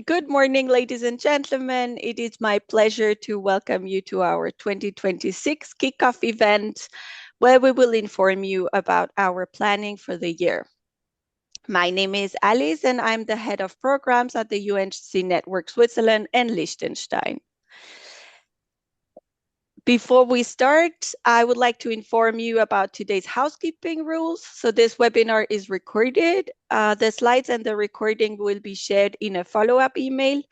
Good morning, ladies and gentlemen. It is my pleasure to welcome you to our 2026 kickoff event, where we will inform you about our planning for the year. My name is Alice, and I'm the head of programs at the UNC Network Switzerland and Liechtenstein. Before we start, I would like to inform you about today's housekeeping rules. So this webinar is recorded. The slides and the recording will be shared in a follow-up email.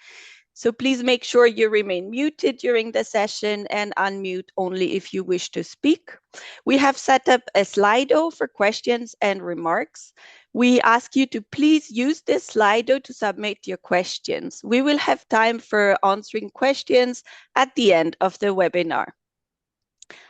So please make sure you remain muted during the session and unmute only if you wish to speak. We have set up a Slido for questions and remarks. We ask you to please use this Slido to submit your questions. We will have time for answering questions at the end of the webinar.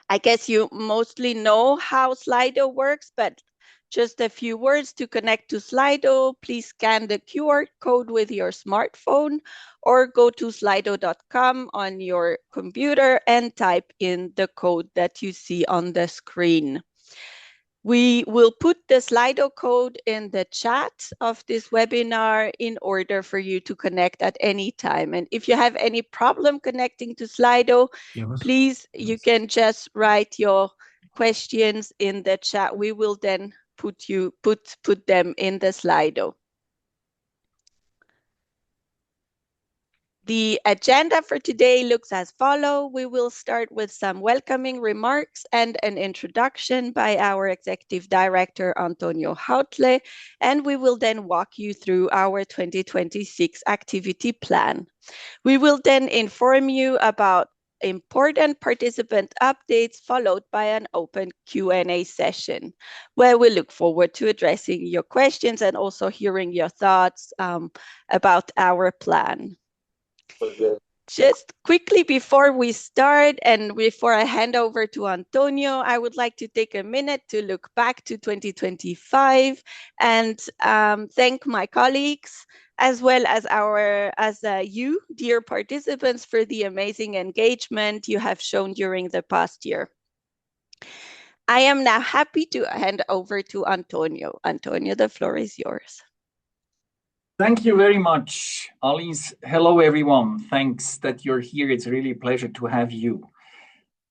I guess you mostly know how Slido works, but just a few words to connect to Slido. Please scan the QR code with your smartphone or go to slido.com on your computer and type in the code that you see on the screen. We will put the Slido code in the chat of this webinar in order for you to connect at any time. And if you have any problem connecting to Slido, please, you can just write your questions in the chat. We will then put them in the Slido. The agenda for today looks as follows. We will start with some welcoming remarks and an introduction by our Executive Director, Antonio Hautle, and we will then walk you through our 2026 activity plan. We will then inform you about important participant updates, followed by an open Q&A session, where we look forward to addressing your questions and also hearing your thoughts about our plan. Just quickly before we start and before I hand over to Antonio, I would like to take a minute to look back to 2025 and thank my colleagues as well as you, dear participants, for the amazing engagement you have shown during the past year. I am now happy to hand over to Antonio. Antonio, the floor is yours. Thank you very much, Alice. Hello, everyone. Thanks that you're here. It's really a pleasure to have you.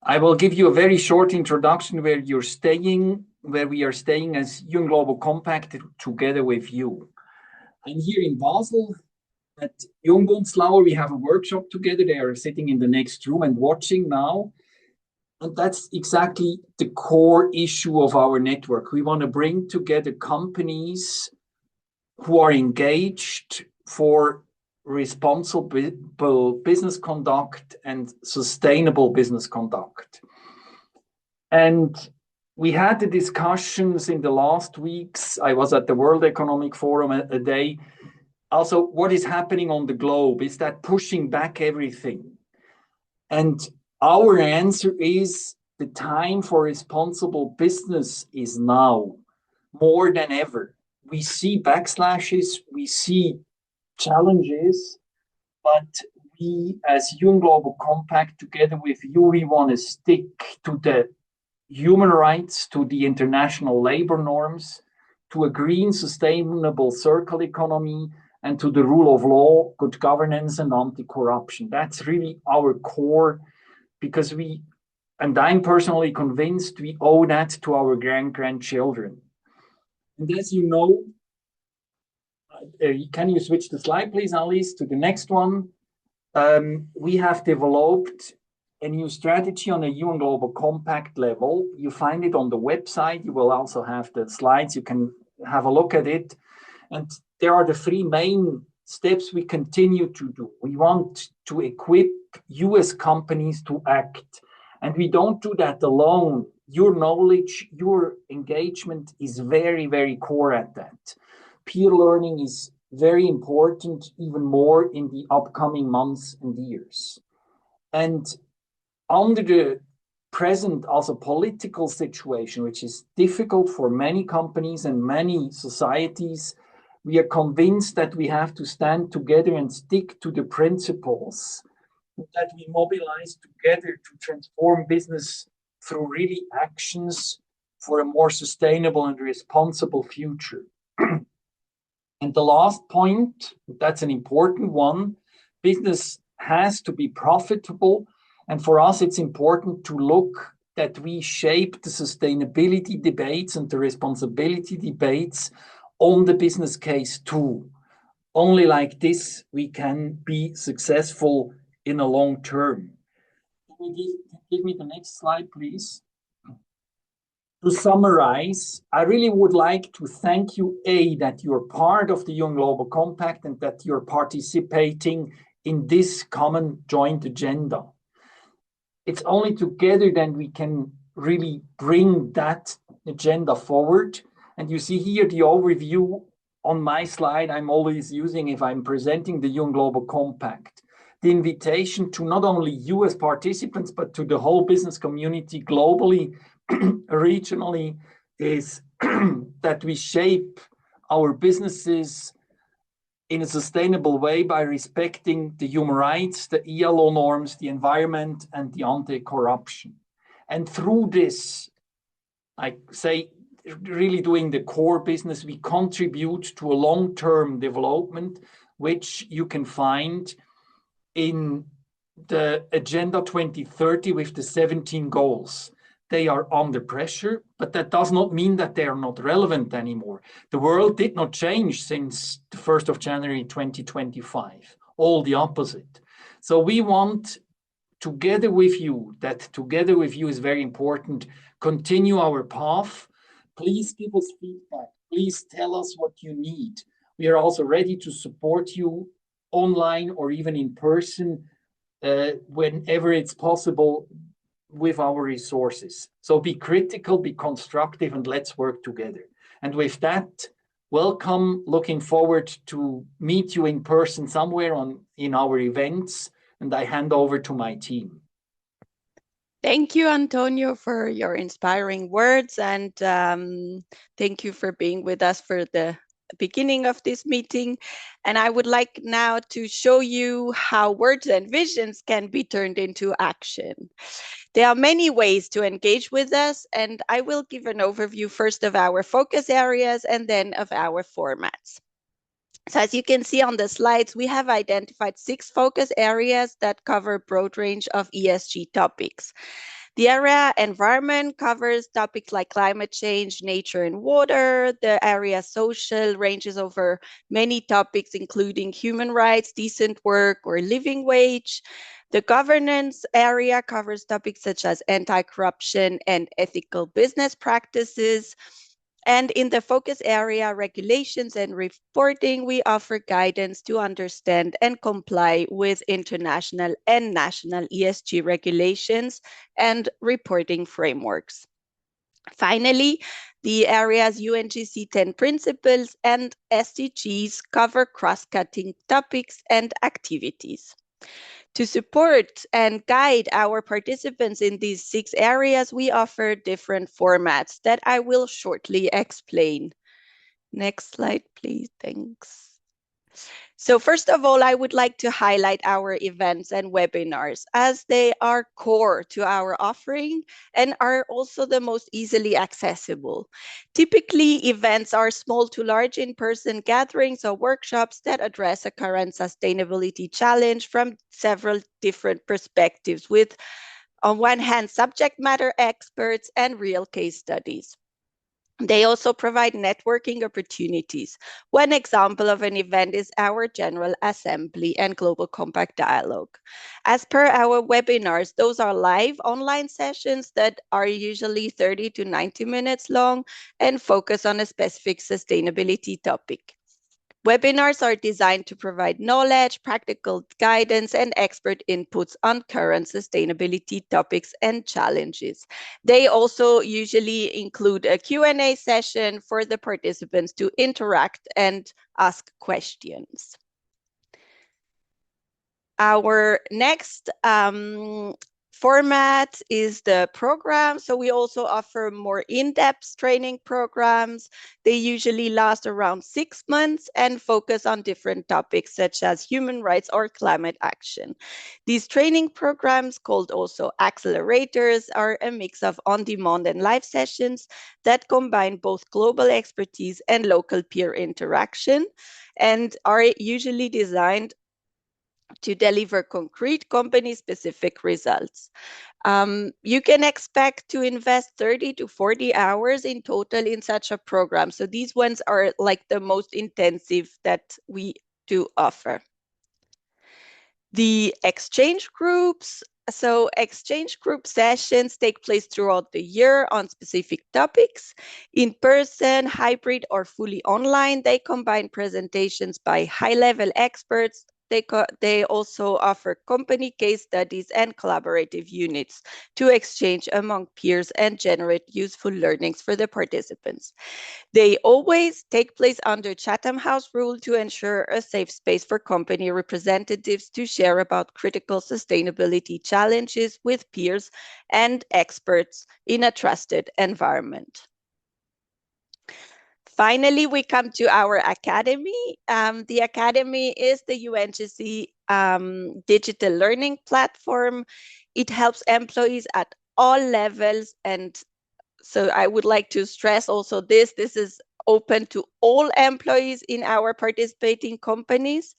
I will give you a very short introduction where we are staying as UN Global Compact together with you. I'm here in Basel at Jungbunzlauer. We have a workshop together. They are sitting in the next room and watching now. And that's exactly the core issue of our network. We want to bring together companies who are engaged for responsible business conduct and sustainable business conduct. And we had the discussions in the last weeks. I was at the World Economic Forum a day. Also, what is happening on the globe? Is that pushing back everything? And our answer is the time for responsible business is now, more than ever. We see backslashes, we see challenges, but we as UN Global Compact, together with you, we want to stick to the human rights, to the international labor norms, to a green, sustainable circle economy, and to the rule of law, good governance, and anti-corruption. That's really our core, because and I'm personally convinced we owe that to our grandchildren. And as you know, can you switch the slide, please, Alice, to the next one? We have developed a new strategy on a UN Global Compact level. You find it on the website. You will also have the slides. You can have a look at it. And there are the three main steps we continue to do. We want to equip US companies to act. And we don't do that alone. Your knowledge, your engagement is very, very core at that. Peer learning is very important, even more in the upcoming months and years. And under the present also political situation, which is difficult for many companies and many societies, we are convinced that we have to stand together and stick to the principles that we mobilize together to transform business through really actions for a more sustainable and responsible future. And the last point, that's an important one, business has to be profitable. And for us, it's important to look that we shape the sustainability debates and the responsibility debates on the business case too. Only like this, we can be successful in a long term. Give me the next slide, please. To summarize, I really would like to thank you, that you're part of the Young Global Compact and that you're participating in this common joint agenda. It's only together then we can really bring that agenda forward. And you see here the overview on my slide I'm always using if I'm presenting the Young Global Compact. The invitation to not only you as participants, but to the whole business community globally, regionally, is that we shape our businesses in a sustainable way by respecting the human rights, the ILO norms, the environment, and the anti-corruption. And through this, I say, really doing the core business, we contribute to a long-term development, which you can find in the Agenda 2030 with the 17 goals. They are under pressure, but that does not mean that they are not relevant anymore. The world did not change since the 1st of January 2025, all the opposite. So we want, together with you, that together with you is very important, continue our path. Please give us feedback. Please tell us what you need. We are also ready to support you online or even in person whenever it's possible with our resources. So be critical, be constructive, and let's work together. And with that, welcome. Looking forward to meet you in person somewhere in our events. And I hand over to my team. Thank you, Antonio, for your inspiring words, and thank you for being with us for the beginning of this meeting. And I would like now to show you how words and visions can be turned into action. There are many ways to engage with us, and I will give an overview first of our focus areas and then of our formats. So as you can see on the slides, we have identified 6 focus areas that cover a broad range of ESG topics. The area environment covers topics like climate change, nature and water. The area social ranges over many topics, including human rights, decent work, or living wage. The governance area covers topics such as anti-corruption and ethical business practices. And in the focus area, regulations and reporting, we offer guidance to understand and comply with international and national ESG regulations and reporting frameworks. Finally, the areas UNGC 10 principles and SDGs cover cross-cutting topics and activities. To support and guide our participants in these 6 areas, we offer different formats that I will shortly explain. Next slide, please. Thanks. So first of all, I would like to highlight our events and webinars as they are core to our offering and are also the most easily accessible. Typically, events are small to large in-person gatherings or workshops that address a current sustainability challenge from several different perspectives with, on one hand, subject matter experts and real case studies. They also provide networking opportunities. One example of an event is our General Assembly and Global Compact Dialogue. As per our webinars, those are live online sessions that are usually 30 to 90 minutes long and focus on a specific sustainability topic. Webinars are designed to provide knowledge, practical guidance, and expert inputs on current sustainability topics and challenges. They also usually include a Q&A session for the participants to interact and ask questions. Our next format is the program. So we also offer more in-depth training programs. They usually last around 6 months and focus on different topics such as human rights or climate action. These training programs, called also accelerators, are a mix of on-demand and live sessions that combine both global expertise and local peer interaction, and are usually designed to deliver concrete company-specific results. You can expect to invest 30 to 40 hours in total in such a program. So these ones are like the most intensive that we do offer. The exchange groups. So exchange group sessions take place throughout the year on specific topics. In person, hybrid, or fully online, they combine presentations by high-level experts. They also offer company case studies and collaborative units to exchange among peers and generate useful learnings for the participants. They always take place under Chatham House rule to ensure a safe space for company representatives to share about critical sustainability challenges with peers and experts in a trusted environment. Finally, we come to our academy. The academy is the UNGC digital learning platform. It helps employees at all levels, and so I would like to stress also this is open to all employees in our participating companies.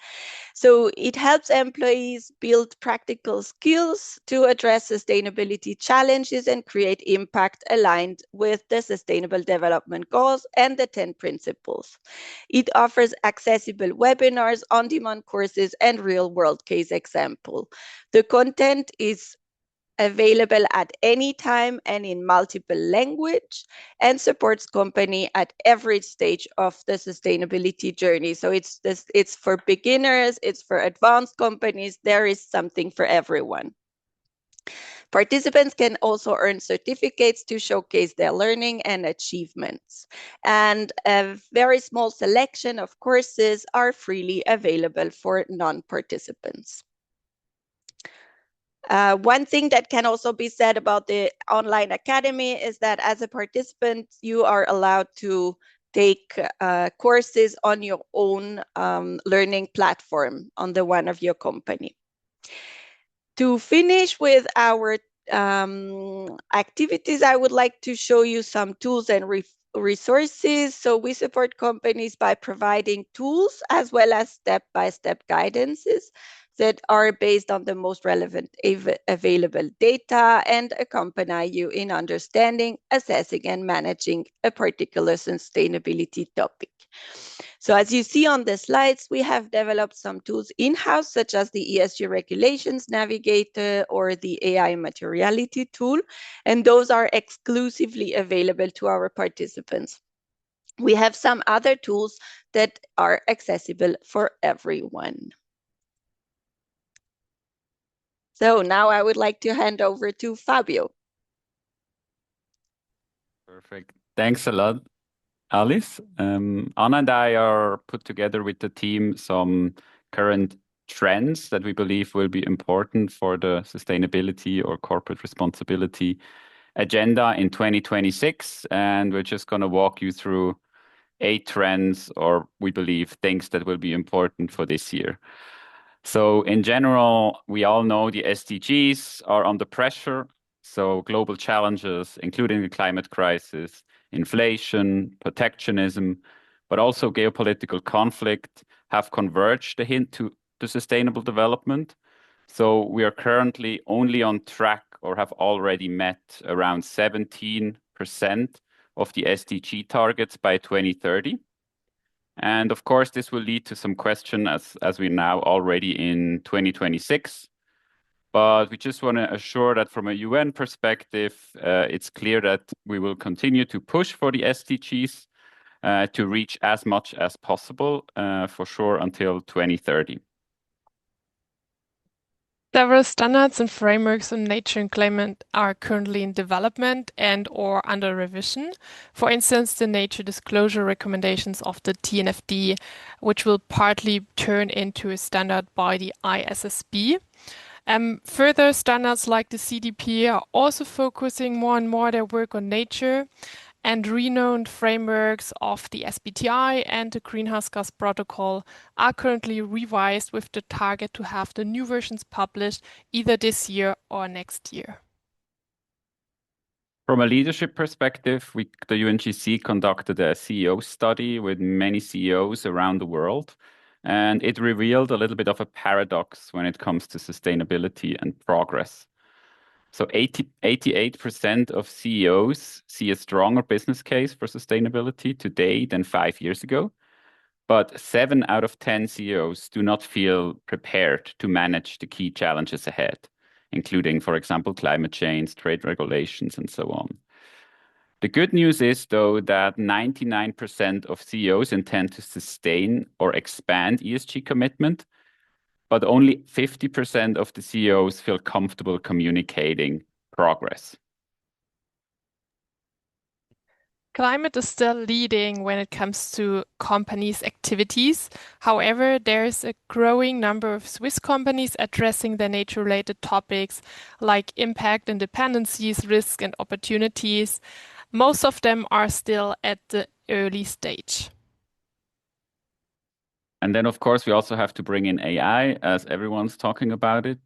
So it helps employees build practical skills to address sustainability challenges and create impact aligned with the Sustainable Development Goals and the 10 principles. It offers accessible webinars, on-demand courses, and real-world case example. The content is available at any time and in multiple language, and supports company at every stage of the sustainability journey. So it's for beginners, it's for advanced companies. There is something for everyone. Participants can also earn certificates to showcase their learning and achievements. And a very small selection of courses are freely available for non-participants. One thing that can also be said about the online academy is that as a participant, you are allowed to take courses on your own learning platform on the one of your company. To finish with our activities, I would like to show you some tools and resources. So we support companies by providing tools as well as step-by-step guidances that are based on the most relevant available data and accompany you in understanding, assessing, and managing a particular sustainability topic. So as you see on the slides, we have developed some tools in-house, such as the ESG Regulations Navigator or the AI Materiality tool, and those are exclusively available to our participants. We have some other tools that are accessible for everyone. So now I would like to hand over to Fabio. Perfect. Thanks a lot, Alice. Anna and I are put together with the team some current trends that we believe will be important for the sustainability or corporate responsibility agenda in 2026. And we're just going to walk you through 8 trends, or we believe things that will be important for this year. So in general, we all know the SDGs are under pressure. So global challenges, including the climate crisis, inflation, protectionism, but also geopolitical conflict, have converged the hint to sustainable development. So we are currently only on track or have already met around 17% of the SDG targets by 2030. And of course, this will lead to some question as we're now already in 2026. But we just want to assure that from a UN perspective, it's clear that we will continue to push for the SDGs to reach as much as possible, for sure, until 2030. Several standards and frameworks on nature and climate are currently in development and or under revision. For instance, the nature disclosure recommendations of the TNFD, which will partly turn into a standard by the ISSB. Further, standards like the CDP are also focusing more and more their work on nature, and renowned frameworks of the SBTi and the Greenhouse Gas Protocol are currently revised with the target to have the new versions published either this year or next year. From a leadership perspective, the UNGC conducted a CEO study with many CEOs around the world, and it revealed a little bit of a paradox when it comes to sustainability and progress. So 88% of CEOs see a stronger business case for sustainability today than 5 years ago, but 7 out of 10 CEOs do not feel prepared to manage the key challenges ahead, including, for example, climate change, trade regulations, and so on. The good news is, though, that 99% of CEOs intend to sustain or expand ESG commitment, but only 50% of the CEOs feel comfortable communicating progress. Climate is still leading when it comes to companies' activities. However, there is a growing number of Swiss companies addressing their nature-related topics like impact and dependencies, risks and opportunities. Most of them are still at the early stage. And then, of course, we also have to bring in AI, as everyone's talking about it.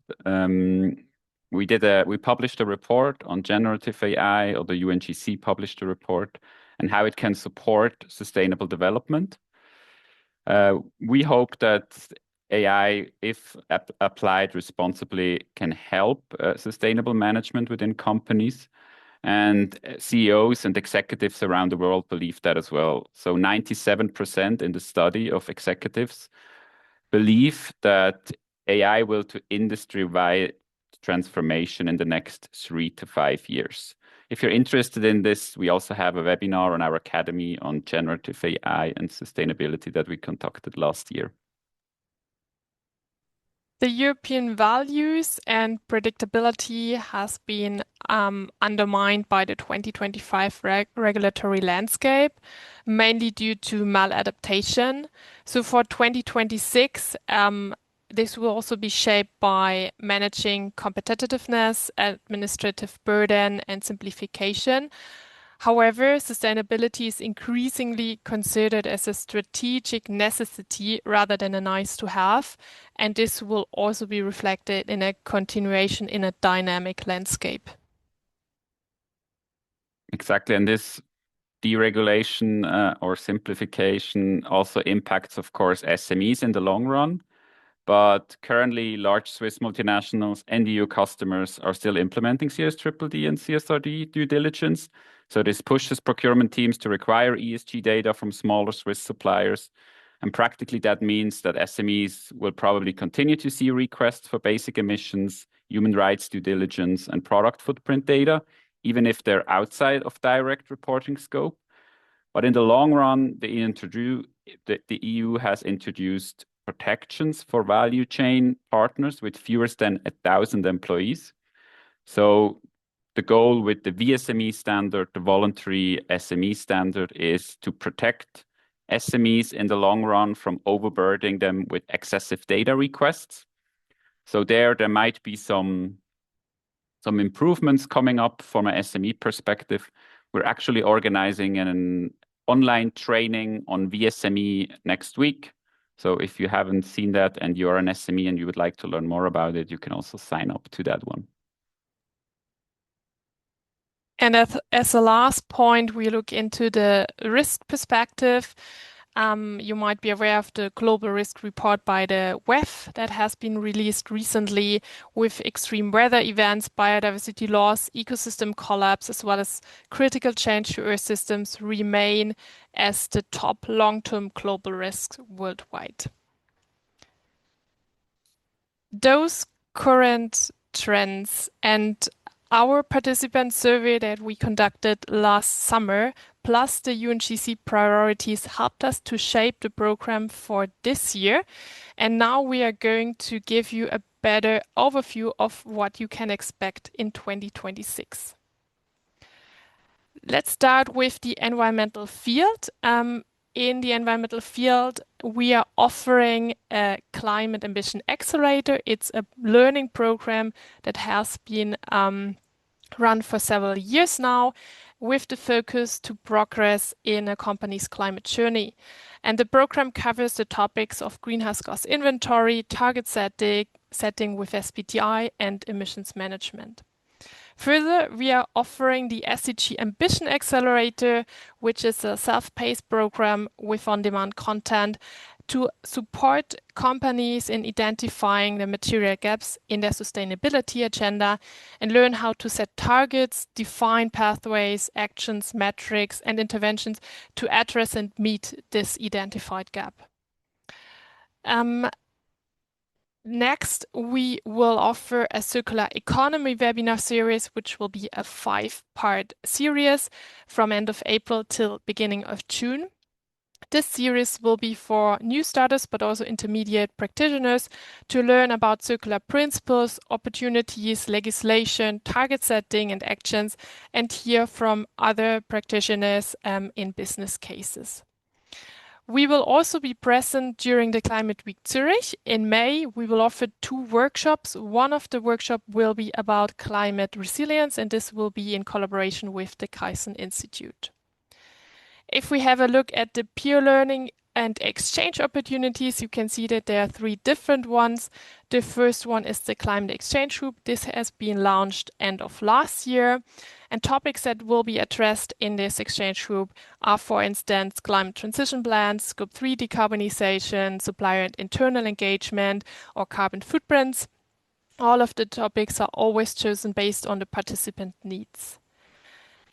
We published a report on generative AI, or the UNGC published a report, and how it can support sustainable development. We hope that AI, if applied responsibly, can help sustainable management within companies. And CEOs and executives around the world believe that as well. So 97% in the study of executives believe that AI will to industry-wide transformation in the next 3 to 5 years. If you're interested in this, we also have a webinar on our academy on generative AI and sustainability that we conducted last year. The European values and predictability has been undermined by the 2025 regulatory landscape, mainly due to maladaptation. So for 2026, this will also be shaped by managing competitiveness, administrative burden, and simplification. However, sustainability is increasingly considered as a strategic necessity rather than a nice to have, and this will also be reflected in a continuation in a dynamic landscape. Exactly, and this deregulation or simplification also impacts, of course, SMEs in the long run. But currently, large Swiss multinationals and EU customers are still implementing CSDDD and CSRD due diligence. So this pushes procurement teams to require ESG data from smaller Swiss suppliers. And practically that means that SMEs will probably continue to see requests for basic emissions, human rights due diligence, and product footprint data, even if they're outside of direct reporting scope. But in the long run, the EU has introduced protections for value chain partners with fewer than 1,000 employees. So the goal with the VSME standard, the voluntary SME standard, is to protect SMEs in the long run from overburdening them with excessive data requests. So there might be some improvements coming up from an SME perspective. We're actually organizing an online training on VSME next week. So if you haven't seen that and you're an SME and you would like to learn more about it, you can also sign up to that one. And as a last point, we look into the risk perspective. You might be aware of the global risk report by the WEF that has been released recently, with extreme weather events, biodiversity loss, ecosystem collapse, as well as critical change to Earth systems remain as the top long-term global risks worldwide. Those current trends and our participant survey that we conducted last summer, plus the UNGC priorities, helped us to shape the program for this year. And now we are going to give you a better overview of what you can expect in 2026. Let's start with the environmental field. in the environmental field, we are offering a Climate Ambition Accelerator. It's a learning program that has been run for several years now, with the focus to progress in a company's climate journey. And the program covers the topics of greenhouse gas inventory, target setting with SBTi, and emissions management. Further, we are offering the SDG Ambition Accelerator, which is a self-paced program with on-demand content to support companies in identifying the material gaps in their sustainability agenda and learn how to set targets, define pathways, actions, metrics, and interventions to address and meet this identified gap. Next, we will offer a circular economy webinar series, which will be a 5-part series from end of April till beginning of June. This series will be for new starters, but also intermediate practitioners to learn about circular principles, opportunities, legislation, target setting, and actions, and hear from other practitioners in business cases. We will also be present during the Climate Week Zurich. In May, we will offer 2 workshops. One of the workshops will be about climate resilience, and this will be in collaboration with the Kaizen Institute. If we have a look at the peer learning and exchange opportunities, you can see that there are 3 different ones. The first one is the Climate Exchange Group. This has been launched end of last year. And topics that will be addressed in this exchange group are, for instance, climate transition plans, Scope 3 decarbonization, supplier and internal engagement, or carbon footprints. All of the topics are always chosen based on the participant needs.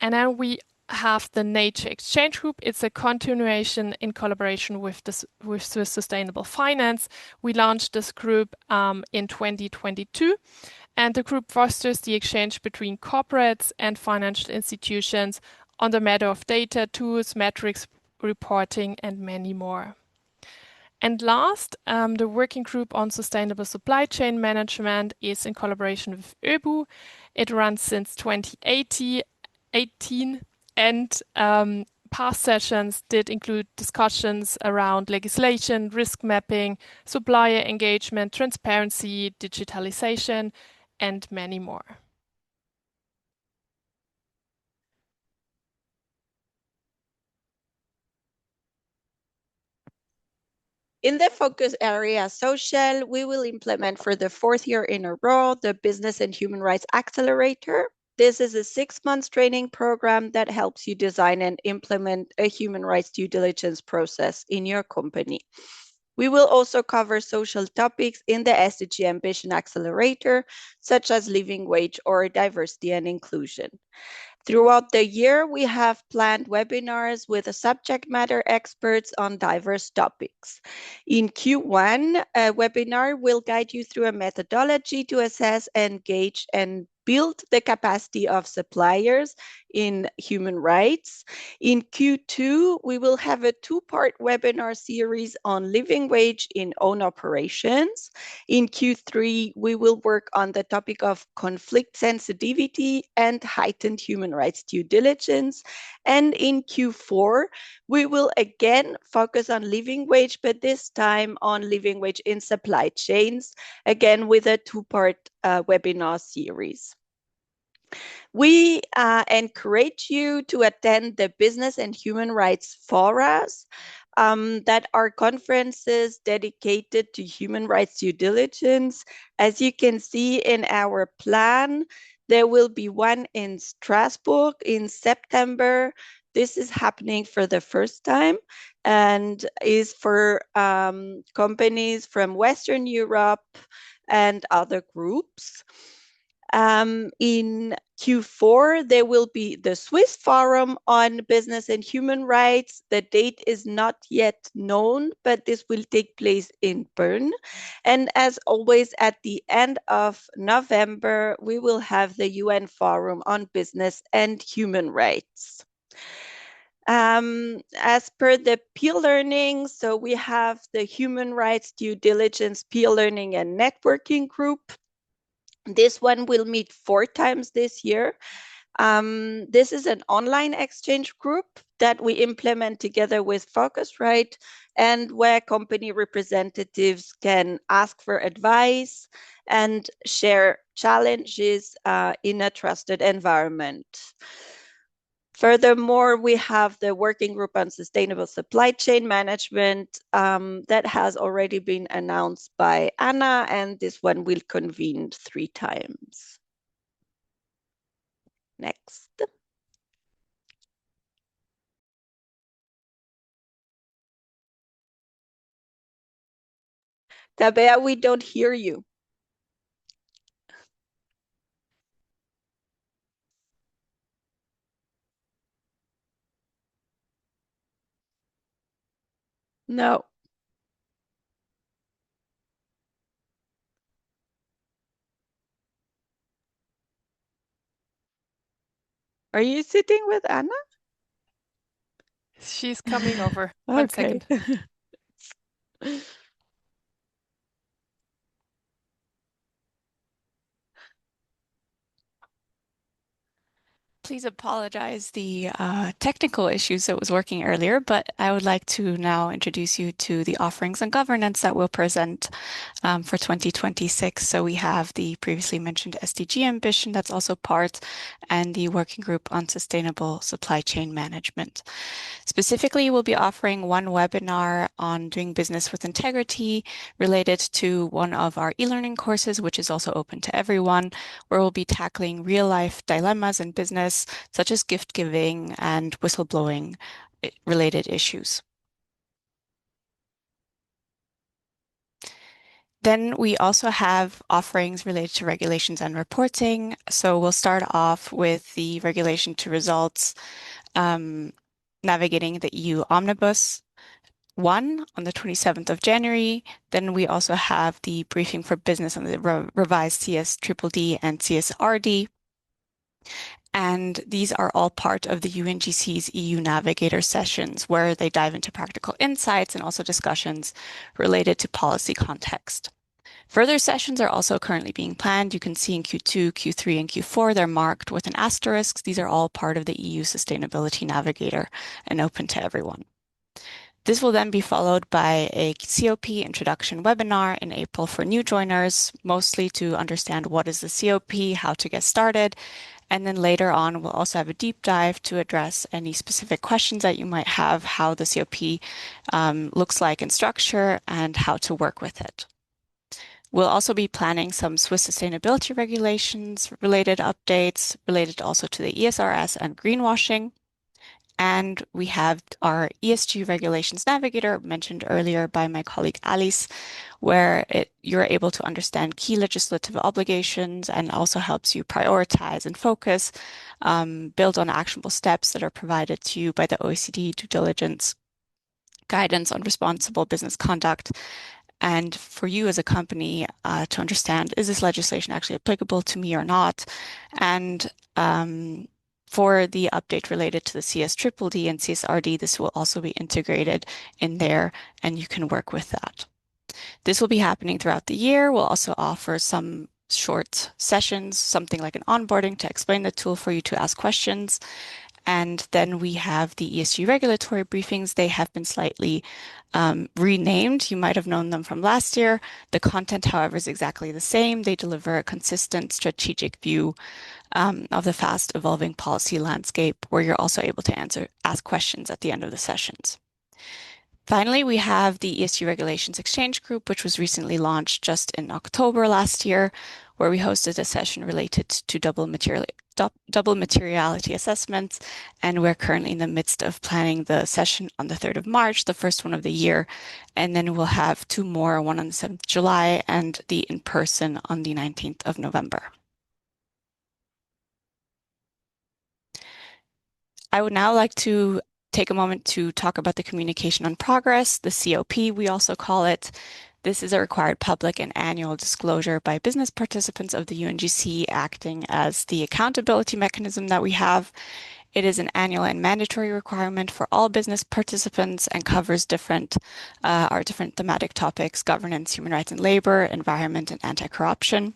And then we have the Nature Exchange Group. It's a continuation in collaboration with Swiss Sustainable Finance. We launched this group in 2022, and the group fosters the exchange between corporates and financial institutions on the matter of data, tools, metrics, reporting, and many more. And last, the Working Group on Sustainable Supply Chain Management is in collaboration with ÖBU. It runs since 2018. And past sessions did include discussions around legislation, risk mapping, supplier engagement, transparency, digitalization, and many more. In the focus area social, we will implement for the 4th year in a row the Business and Human Rights Accelerator. This is a 6-month training program that helps you design and implement a human rights due diligence process in your company. We will also cover social topics in the SDG Ambition Accelerator, such as living wage or diversity and inclusion. Throughout the year, we have planned webinars with the subject matter experts on diverse topics. In Q1, a webinar will guide you through a methodology to assess, engage, and build the capacity of suppliers in human rights. In Q2, we will have a 2-part webinar series on living wage in own operations. In Q3, we will work on the topic of conflict sensitivity and heightened human rights due diligence. And in Q4, we will again focus on living wage, but this time on living wage in supply chains, again with a 2-part webinar series. We encourage you to attend the Business and Human Rights Forums that are conferences dedicated to human rights due diligence. As you can see in our plan, there will be one in Strasbourg in September. This is happening for the first time and is for companies from Western Europe and other groups. In Q4, there will be the Swiss Forum on Business and Human Rights. The date is not yet known, but this will take place in Bern. And as always, at the end of November, we will have the UN Forum on Business and Human Rights. As per the peer learning, so we have the Human Rights Due Diligence Peer Learning and Networking Group. This one will meet 4 times this year. This is an online exchange group that we implement together with Focusrite, and where company representatives can ask for advice and share challenges in a trusted environment. Furthermore, we have the working group on sustainable supply chain management that has already been announced by Anna, and this one will convene 3 times. Next. Tabea, we don't hear you. No. Are you sitting with Anna? She's coming over. 1 second. Please apologize the technical issues that was working earlier, but I would like to now introduce you to the offerings and governance that we'll present for 2026. So we have the previously mentioned SDG ambition that's also part, and the working group on sustainable supply chain management. Specifically, we'll be offering one webinar on doing business with integrity related to one of our e-learning courses, which is also open to everyone, where we'll be tackling real-life dilemmas in business, such as gift giving and whistleblowing related issues. Then we also have offerings related to regulations and reporting. So we'll start off with the regulation to results, navigating the EU Omnibus 1 on the 27th of January. Then we also have the briefing for business on the revised CSDDD and CSRD. And these are all part of the UNGC's EU Navigator sessions, where they dive into practical insights and also discussions related to policy context. Further sessions are also currently being planned. You can see in Q2, Q3, and Q4, they're marked with an asterisk. These are all part of the EU Sustainability Navigator and open to everyone. This will then be followed by a COP introduction webinar in April for new joiners, mostly to understand what is the COP, how to get started. And then later on, we'll also have a deep dive to address any specific questions that you might have, how the COP looks like in structure, and how to work with it. We'll also be planning some Swiss sustainability regulations related updates, related also to the ESRS and greenwashing. And we have our ESG Regulations Navigator, mentioned earlier by my colleague Alice, where you're able to understand key legislative obligations and also helps you prioritize and focus, build on actionable steps that are provided to you by the OECD due diligence, guidance on responsible business conduct, and for you as a company to understand, is this legislation actually applicable to me or not? And for the update related to the CSDDD and CSRD, this will also be integrated in there, and you can work with that. This will be happening throughout the year. We'll also offer some short sessions, something like an onboarding to explain the tool for you to ask questions. And then we have the ESG regulatory briefings. They have been slightly renamed. You might have known them from last year. The content, however, is exactly the same. They deliver a consistent strategic view of the fast evolving policy landscape, where you're also able to ask questions at the end of the sessions. Finally, we have the ESG Regulations Exchange Group, which was recently launched just in October last year, where we hosted a session related to double materiality assessments. And we're currently in the midst of planning the session on the 3rd of March, the first one of the year. And then we'll have 2 more, one on the 7th of July and the in-person on the 19th of November. I would now like to take a moment to talk about the communication on progress, the COP, we also call it. This is a required public and annual disclosure by business participants of the UNGC, acting as the accountability mechanism that we have. It is an annual and mandatory requirement for all business participants and covers our different thematic topics: governance, human rights and labor, environment, and anti-corruption.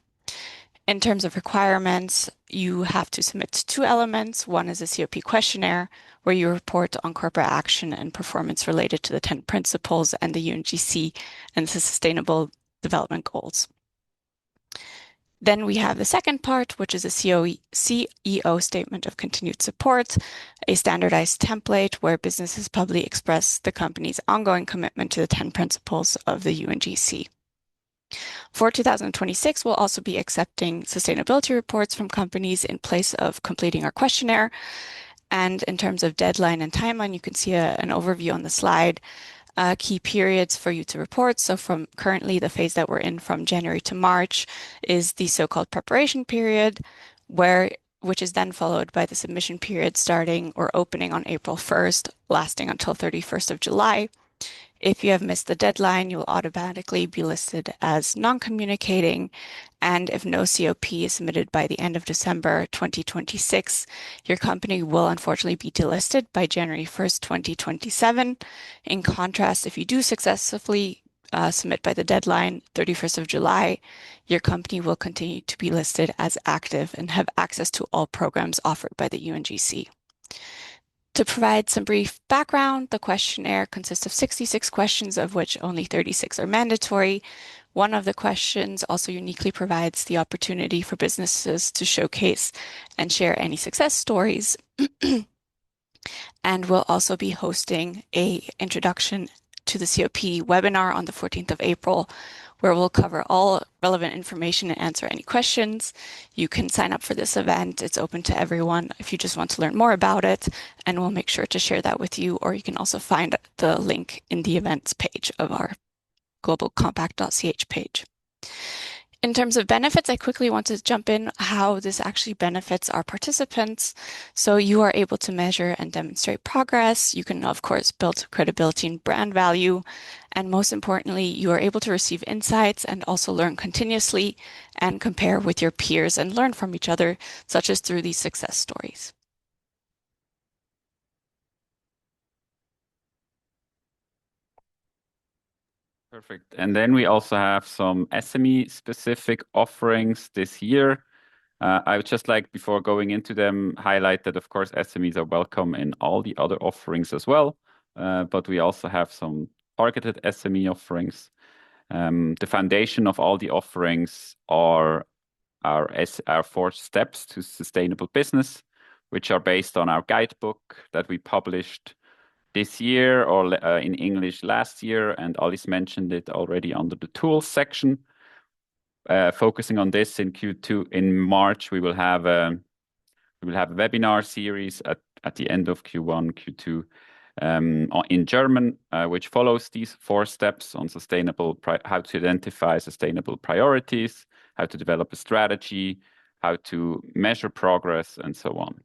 In terms of requirements, you have to submit 2 elements. One is a COP questionnaire, where you report on corporate action and performance related to the 10 principles and the UNGC and the Sustainable Development Goals. Then we have the second part, which is a CEO statement of continued support, a standardized template where businesses publicly express the company's ongoing commitment to the 10 principles of the UNGC. For 2026, we'll also be accepting sustainability reports from companies in place of completing our questionnaire. And in terms of deadline and timeline, you can see an overview on the slide. Key periods for you to report. So from currently the phase that we're in from January to March is the so-called preparation period, which is then followed by the submission period starting or opening on April 1st, lasting until 31st of July. If you have missed the deadline, you will automatically be listed as non-communicating. And if no COP is submitted by the end of December 2026, your company will unfortunately be delisted by January 1st, 2027. In contrast, if you do successfully submit by the deadline, 31st of July, your company will continue to be listed as active and have access to all programs offered by the UNGC. To provide some brief background, the questionnaire consists of 66 questions, of which only 36 are mandatory. One of the questions also uniquely provides the opportunity for businesses to showcase and share any success stories. And we'll also be hosting an introduction to the COP webinar on the 14th of April, where we'll cover all relevant information and answer any questions. You can sign up for this event. It's open to everyone if you just want to learn more about it, and we'll make sure to share that with you, or you can also find the link in the events page of our globalcompact.ch page. In terms of benefits, I quickly want to jump in how this actually benefits our participants. So you are able to measure and demonstrate progress. You can, of course, build credibility and brand value. And most importantly, you are able to receive insights and also learn continuously and compare with your peers and learn from each other, such as through these success stories. Perfect. And then we also have some SME-specific offerings this year. I would just like, before going into them, highlight that, of course, SMEs are welcome in all the other offerings as well. But we also have some targeted SME offerings. The foundation of all the offerings are our 4 steps to sustainable business, which are based on our guidebook that we published this year, or in English last year, and Alice mentioned it already under the tools section. Focusing on this in Q2, in March, we will have a webinar series at the end of Q1, Q2 in German, which follows these 4 steps on how to identify sustainable priorities, how to develop a strategy, how to measure progress, and so on.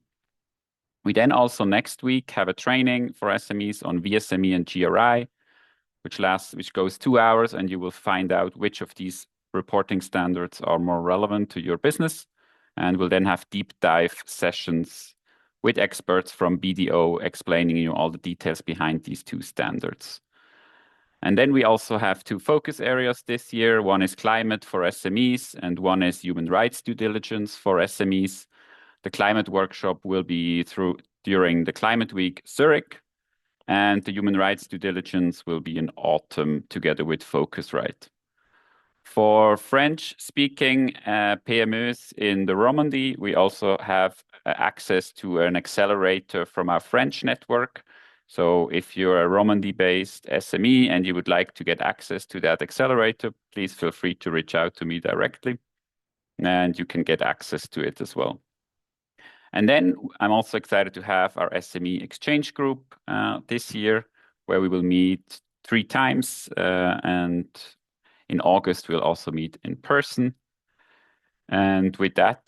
We then also next week have a training for SMEs on VSME and GRI, which goes 2 hours, and you will find out which of these reporting standards are more relevant to your business. And we'll then have deep dive sessions with experts from BDO explaining you all the details behind these 2 standards. And then we also have 2 focus areas this year. One is climate for SMEs, and one is human rights due diligence for SMEs. The climate workshop will be during the Climate Week Zurich, and the human rights due diligence will be in autumn together with Focusrite. For French-speaking PMEs in the Romandy, we also have access to an accelerator from our French network. So if you're a Romandy-based SME and you would like to get access to that accelerator, please feel free to reach out to me directly, and you can get access to it as well. And then I'm also excited to have our SME exchange group this year, where we will meet 3 times, and in August we'll also meet in person. And with that,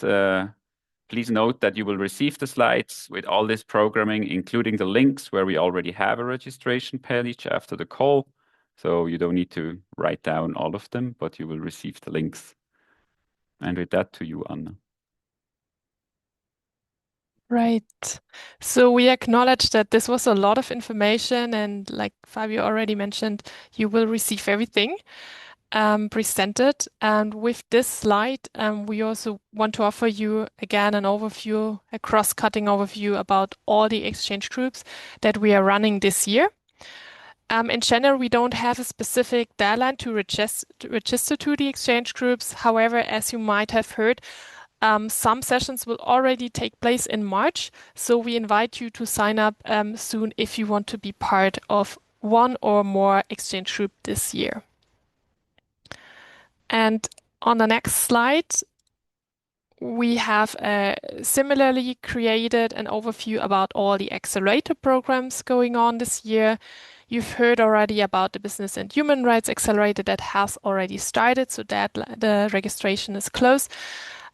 please note that you will receive the slides with all this programming, including the links where we already have a registration page after the call. So you don't need to write down all of them, but you will receive the links. And with that, to you, Anna. Right. So we acknowledge that this was a lot of information, and like Fabio already mentioned, you will receive everything. presented. And with this slide, we also want to offer you again an overview, a cross-cutting overview about all the exchange groups that we are running this year. In general, we don't have a specific deadline to register to the exchange groups. However, as you might have heard, some sessions will already take place in March. So we invite you to sign up soon if you want to be part of one or more exchange group this year. And on the next slide, we have similarly created an overview about all the accelerator programs going on this year. You've heard already about the Business and Human Rights Accelerator that has already started, so that the registration is closed.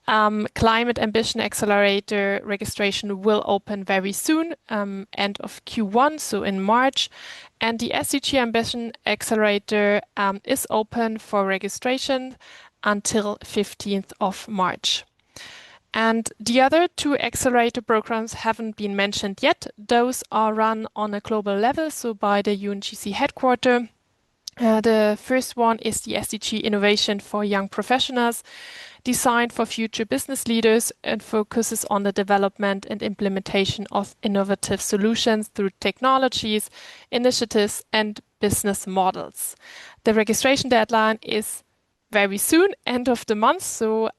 Climate Ambition Accelerator registration will open very soon, end of Q1, so in March. And the SDG Ambition Accelerator is open for registration until 15th of March. And the other two accelerator programs haven't been mentioned yet. Those are run on a global level, so by the UNGC headquarters. The first one is the SDG Innovation for Young Professionals, designed for future business leaders and focuses on the development and implementation of innovative solutions through technologies, initiatives, and business models. The registration deadline is very soon, end of the month. So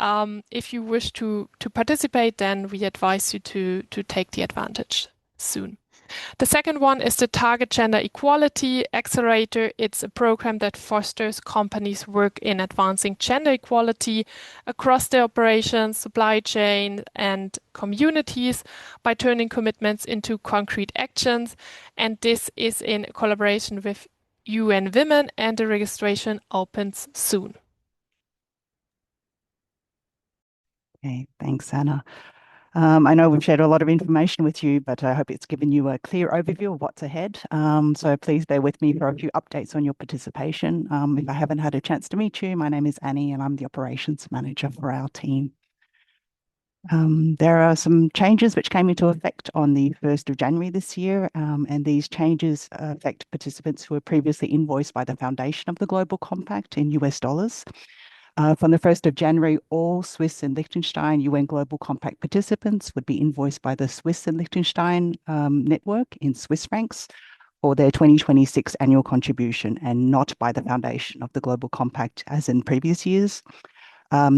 if you wish to participate, then we advise you to take the advantage soon. The second one is the Target Gender Equality Accelerator. It's a program that fosters companies' work in advancing gender equality across their operations, supply chain, and communities by turning commitments into concrete actions. And this is in collaboration with UN Women, and the registration opens soon. Okay, thanks, Anna. I know we've shared a lot of information with you, but I hope it's given you a clear overview of what's ahead. So please bear with me for a few updates on your participation. If I haven't had a chance to meet you, my name is Annie and I'm the operations manager for our team. There are some changes which came into effect on the 1st of January this year, and these changes affect participants who were previously invoiced by the Foundation of the Global Compact in US dollars. From the 1st of January, all Swiss and Liechtenstein UN Global Compact participants would be invoiced by the Swiss and Liechtenstein network in Swiss francs for their 2026 annual contribution, and not by the Foundation of the Global Compact as in previous years.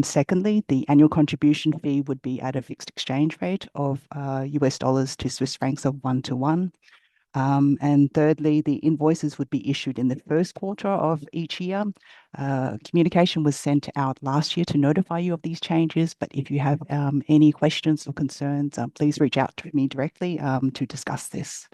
Secondly, the annual contribution fee would be at a fixed exchange rate of US dollars to Swiss francs of 1-to-1. And thirdly, the invoices would be issued in the first quarter of each year. Communication was sent out last year to notify you of these changes, but if you have any questions or concerns, please reach out to me directly to discuss this.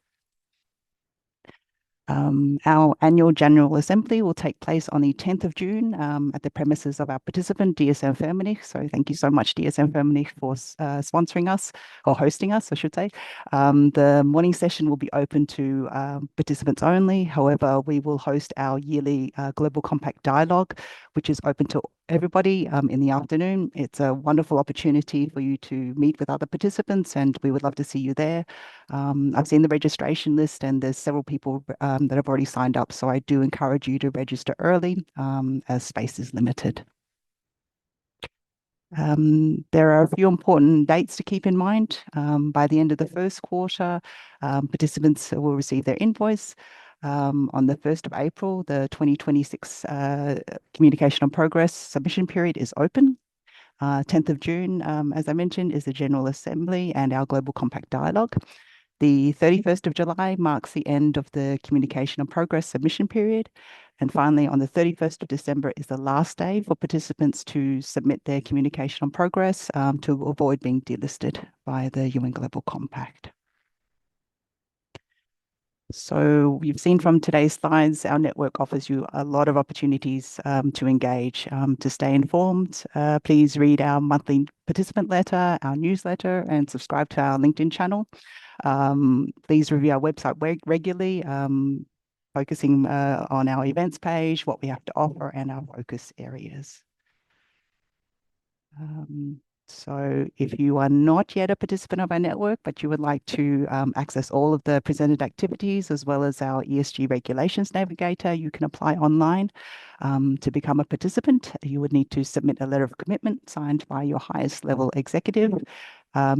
Our annual General Assembly will take place on the 10th of June at the premises of our participant, DSM Firmenich. So thank you so much, DSM Firmenich, for sponsoring us, or hosting us, I should say. The morning session will be open to participants only. However, we will host our yearly Global Compact Dialogue, which is open to everybody in the afternoon. It's a wonderful opportunity for you to meet with other participants, and we would love to see you there. I've seen the registration list, and there's several people that have already signed up, so I do encourage you to register early as space is limited. There are a few important dates to keep in mind. By the end of the first quarter, participants will receive their invoice. On the 1st of April, the 2026 Communication on Progress submission period is open. 10th of June, as I mentioned, is the General Assembly and our Global Compact Dialogue. The 31st of July marks the end of the Communication on Progress submission period. And finally, on the 31st of December is the last day for participants to submit their Communication on Progress to avoid being delisted by the UN Global Compact. So you've seen from today's slides, our network offers you a lot of opportunities to engage. To stay informed, please read our monthly participant letter, our newsletter, and subscribe to our LinkedIn channel. Please review our website regularly, focusing on our events page, what we have to offer, and our focus areas. So if you are not yet a participant of our network, but you would like to access all of the presented activities as well as our ESG regulations navigator, you can apply online. To become a participant, you would need to submit a letter of commitment signed by your highest level executive,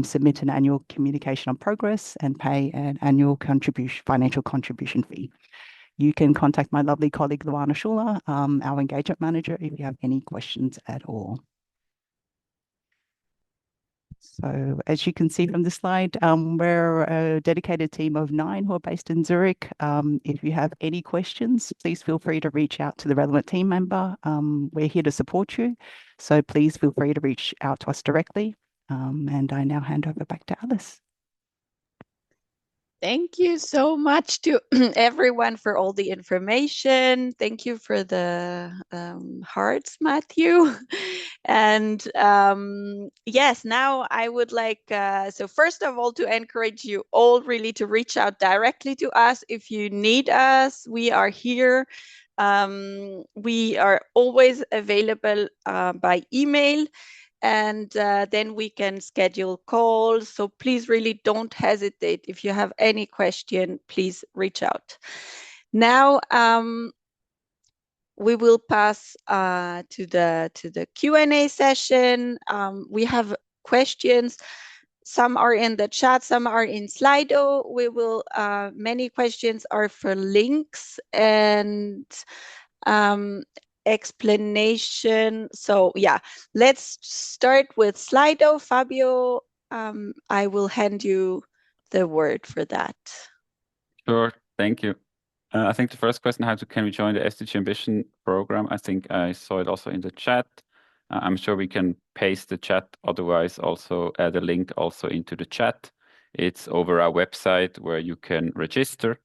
submit an annual communication on progress, and pay an annual financial contribution fee. You can contact my lovely colleague, Luana Schuler, our engagement manager, if you have any questions at all. So as you can see from the slide, we're a dedicated team of 9 who are based in Zurich. If you have any questions, please feel free to reach out to the relevant team member. We're here to support you, so please feel free to reach out to us directly. And I now hand over back to Alice. Thank you so much to everyone for all the information. Thank you for the hearts, Matthew. And yes, now I would like, so first of all, to encourage you all really to reach out directly to us if you need us. We are here. We are always available by email. And then we can schedule calls. So please really don't hesitate. If you have any question, please reach out. Now we will pass to the Q&A session. We have questions. Some are in the chat, some are in Slido. We will, many questions are for links and explanation. So yeah, let's start with Slido. Fabio, I will hand you the word for that. Sure, thank you. I think the first question, can we join the SDG Ambition program? I think I saw it also in the chat. I'm sure we can paste the chat, otherwise also add a link also into the chat. It's over our website where you can register.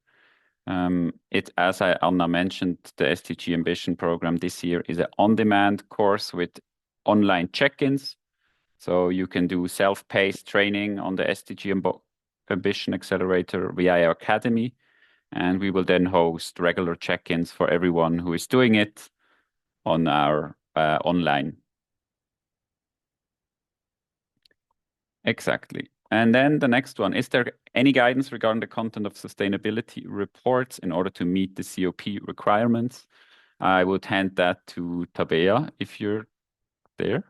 As Anna mentioned, the SDG Ambition program this year is an on-demand course with online check-ins. So you can do self-paced training on the SDG Ambition Accelerator via our academy. And we will then host regular check-ins for everyone who is doing it on our online. Exactly. And then the next one, is there any guidance regarding the content of sustainability reports in order to meet the COP requirements? I would hand that to Tabea if you're there.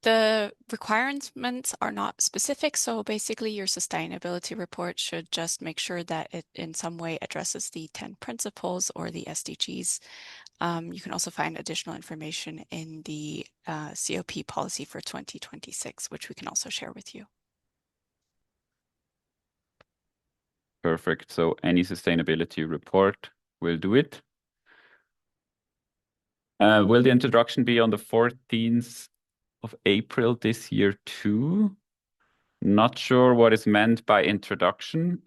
The requirements are not specific, so basically your sustainability report should just make sure that it in some way addresses the 10 principles or the SDGs. You can also find additional information in the COP policy for 2026, which we can also share with you. Perfect. So any sustainability report will do it. Will the introduction be on the 14th of April this year too? Not sure what is meant by introduction.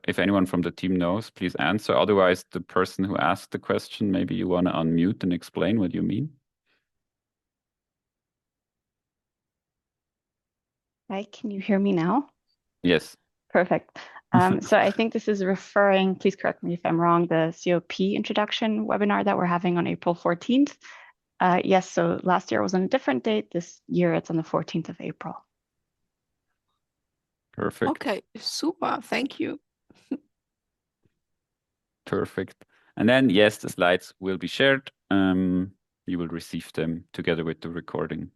If anyone from the team knows, please answer. Otherwise, the person who asked the question, maybe you want to unmute and explain what you mean. Hi, can you hear me now? Yes. Perfect. So I think this is referring, please correct me if I'm wrong, the COP introduction webinar that we're having on April 14th. Yes, so last year was on a different date. This year it's on the 14th of April. Perfect. Okay, super. Thank you. Perfect. And then, yes, the slides will be shared. You will receive them together with the recording.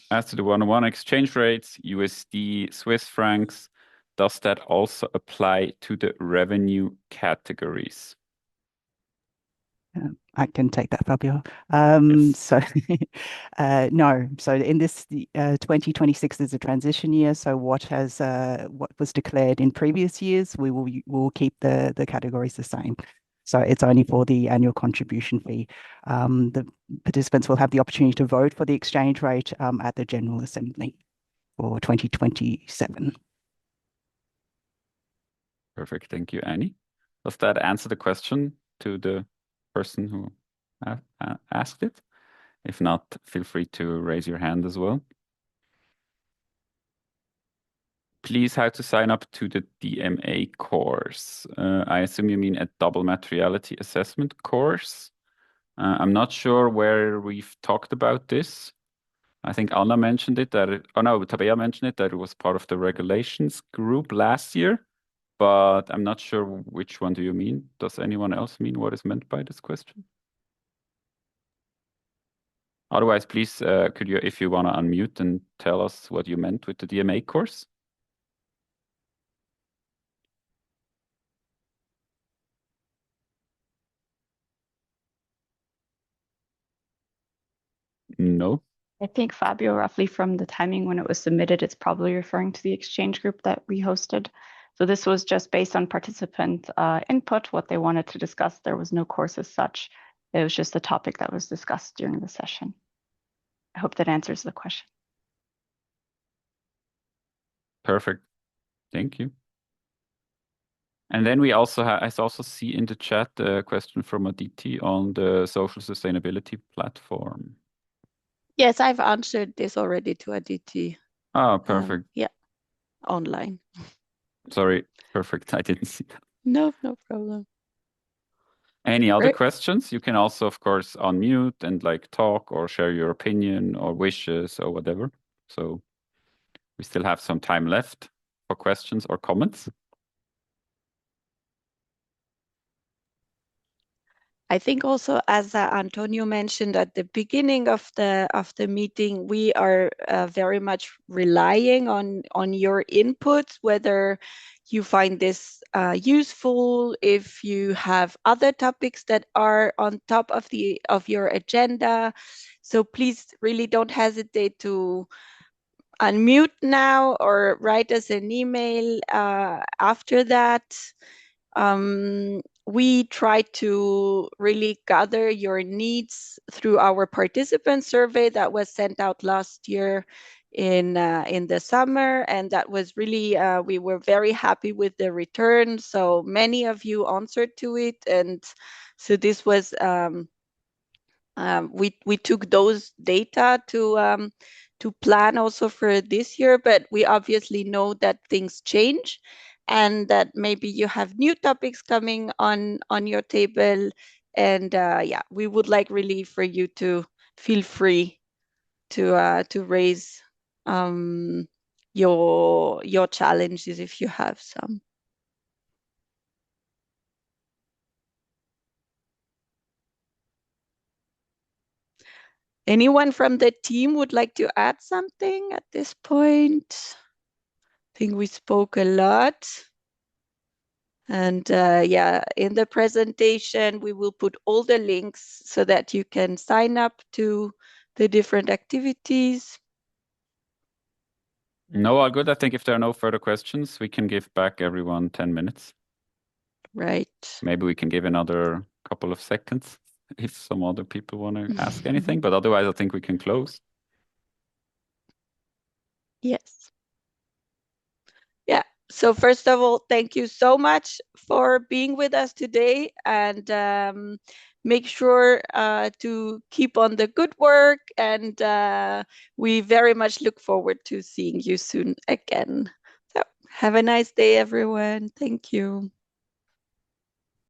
As to the one-on-one exchange rates, USD, Swiss francs, does that also apply to the revenue categories? I can take that, Fabio. Yes. So no. So in this 2026 is a transition year. So what was declared in previous years, we will keep the categories the same. So it's only for the annual contribution fee. The participants will have the opportunity to vote for the exchange rate at the General Assembly for 2027. Perfect. Thank you, Annie. Does that answer the question to the person who asked it? If not, feel free to raise your hand as well. please how to sign up to the DMA course. I assume you mean a double materiality assessment course. I'm not sure where we've talked about this. I think Anna mentioned it, Tabea mentioned it, that it was part of the regulations group last year, but I'm not sure which one do you mean. Does anyone else mean what is meant by this question? Otherwise, please, could you, if you want to unmute and tell us what you meant with the DMA course? No. I think, Fabio, roughly from the timing when it was submitted, it's probably referring to the exchange group that we hosted. So this was just based on participant input, what they wanted to discuss. There was no course as such. It was just a topic that was discussed during the session. I hope that answers the question. Perfect. Thank you. And then we also I also see in the chat a question from Aditi on the social sustainability platform. Yes, I've answered this already to Aditi. Oh, perfect. Yeah, online. Sorry, perfect. I didn't see that. No problem. Any other Great. questions? You can also, of course, unmute and like talk or share your opinion or wishes or whatever. So we still have some time left for questions or comments. I think also, as Antonio mentioned at the beginning of the meeting, we are very much relying on your inputs, whether you find this useful, if you have other topics that are on top of your agenda. So please really don't hesitate to unmute now or write us an email after that. We try to really gather your needs through our participant survey that was sent out last year in the summer, and that was really we were very happy with the return. So many of you answered to it, and so this was we took those data to plan also for this year, but we obviously know that things change and that maybe you have new topics coming on your table. And yeah, we would like really for you to feel free to raise your challenges if you have some. Anyone from the team would like to add something at this point? I think we spoke a lot. And yeah, in the presentation, we will put all the links so that you can sign up to the different activities. No, all good. I think if there are no further questions, we can give back everyone 10 minutes. Right. Maybe we can give another couple of seconds if some other people want to ask anything, but otherwise I think we can close. Yes. Yeah. So first of all, thank you so much for being with us today, and make sure to keep on the good work, and we very much look forward to seeing you soon again. So have a nice day, everyone. Thank you.